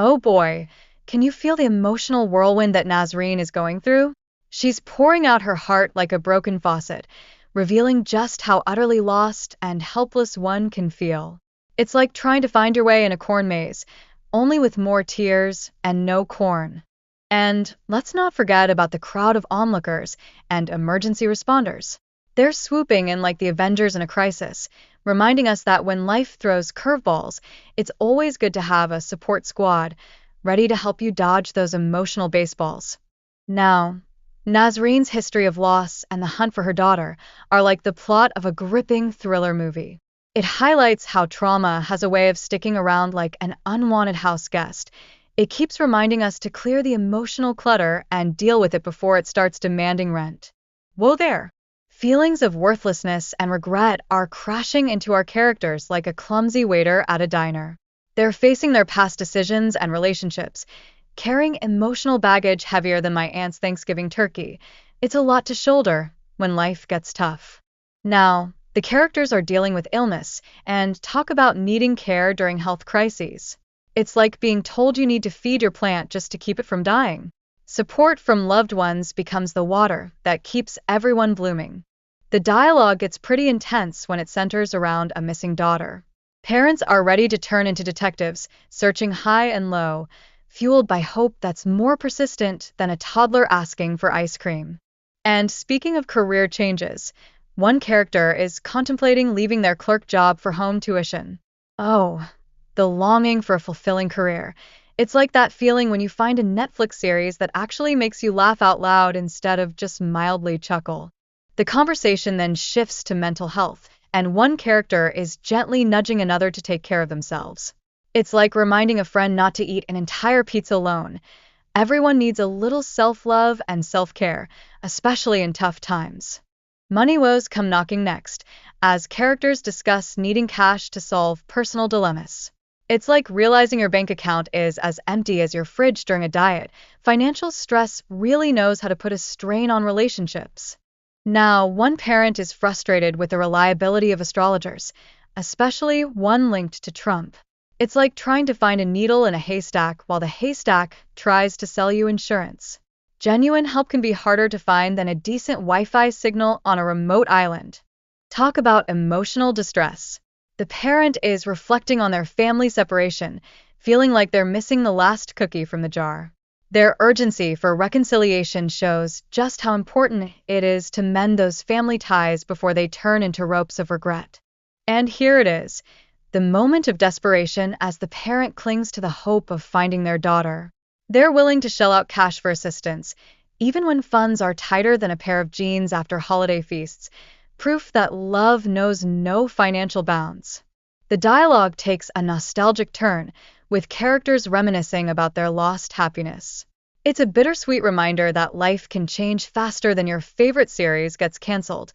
Oh boy, can you feel the emotional whirlwind that Nazarene is going through? She's pouring out her heart like a broken faucet, revealing just how utterly lost and helpless one can feel. It's like trying to find your way in a corn maze, only with more tears and no corn. And let's not forget about the crowd of onlookers and emergency responders. They're swooping in like the Avengers in a crisis, reminding us that when life throws curveballs, it's always good to have a support squad ready to help you dodge those emotional baseballs. Now, Nazarene's history of loss and the hunt for her daughter are like the plot of a gripping thriller movie. It highlights how trauma has a way of sticking around like an unwanted house guest. It keeps reminding us to clear the emotional clutter and deal with it before it starts demanding rent. Whoa there! Feelings of worthlessness and regret are crashing into our characters like a clumsy waiter at a diner. They're facing their past decisions and relationships, carrying emotional baggage heavier than my aunt's Thanksgiving turkey. It's a lot to shoulder when life gets tough. Now, the characters are dealing with illness and talk about needing care during health crises. It's like being told you need to feed your plant just to keep it from dying. Support from loved ones becomes the water that keeps everyone blooming. The dialogue gets pretty intense when it centers around a missing daughter. Parents are ready to turn into detectives, searching high and low, fueled by hope that's more persistent than a toddler asking for ice cream. And speaking of career changes, one character is contemplating leaving their clerk job for home tuition. Oh, the longing for a fulfilling career. It's like that feeling when you find a Netflix series that actually makes you laugh out loud instead of just mildly chuckle. The conversation then shifts to mental health, and one character is gently nudging another to take care of themselves. It's like reminding a friend not to eat an entire pizza alone. Everyone needs a little self-love and self-care, especially in tough times. Money woes come knocking next, as characters discuss needing cash to solve personal dilemmas. It's like realizing your bank account is as empty as your fridge during a diet. Financial stress really knows how to put a strain on relationships. Now, one parent is frustrated with the reliability of astrologers, especially one linked to Trump. It's like trying to find a needle in a haystack while the haystack tries to sell you insurance. Genuine help can be harder to find than a decent Wi-Fi signal on a remote island. Talk about emotional distress. The parent is reflecting on their family separation, feeling like they're missing the last cookie from the jar. Their urgency for reconciliation shows just how important it is to mend those family ties before they turn into ropes of regret. And here it is, the moment of desperation as the parent clings to the hope of finding their daughter. They're willing to shell out cash for assistance, even when funds are tighter than a pair of jeans after holiday feasts, proof that love knows no financial bounds. The dialogue takes a nostalgic turn, with characters reminiscing about their lost happiness. It's a bittersweet reminder that life can change faster than your favorite series gets canceled.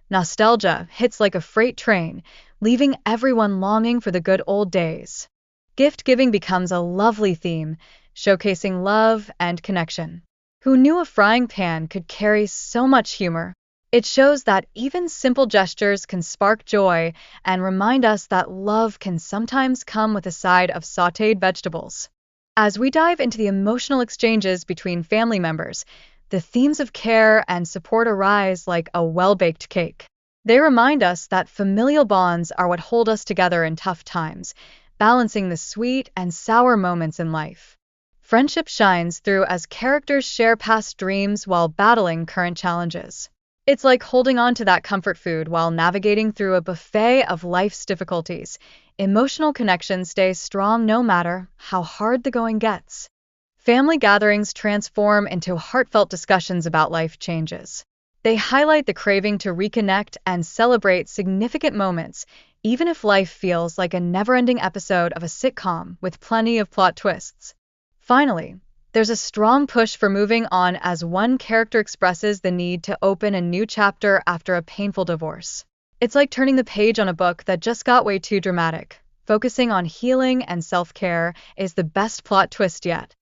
Nostalgia hits like a freight train, leaving everyone longing for the good old days. Gift giving becomes a lovely theme, showcasing love and connection. Who knew a frying pan could carry so much humor? It shows that even simple gestures can spark joy and remind us that love can sometimes come with a side of sautéed vegetables. As we dive into the emotional exchanges between family members, the themes of care and support arise like a well-baked cake. They remind us that familial bonds are what hold us together in tough times, balancing the sweet and sour moments in life. Friendship shines through as characters share past dreams while battling current challenges. It's like holding on to that comfort food while navigating through a buffet of life's difficulties. Emotional connection stays strong no matter how hard the going gets. Family gatherings transform into heartfelt discussions about life changes. They highlight the craving to reconnect and celebrate significant moments, even if life feels like a never-ending episode of a sitcom with plenty of plot twists. Finally, there's a strong push for moving on as one character expresses the need to open a new chapter after a painful divorce. It's like turning the page on a book that just got way too dramatic. Focusing on healing and self-care is the best plot twist yet.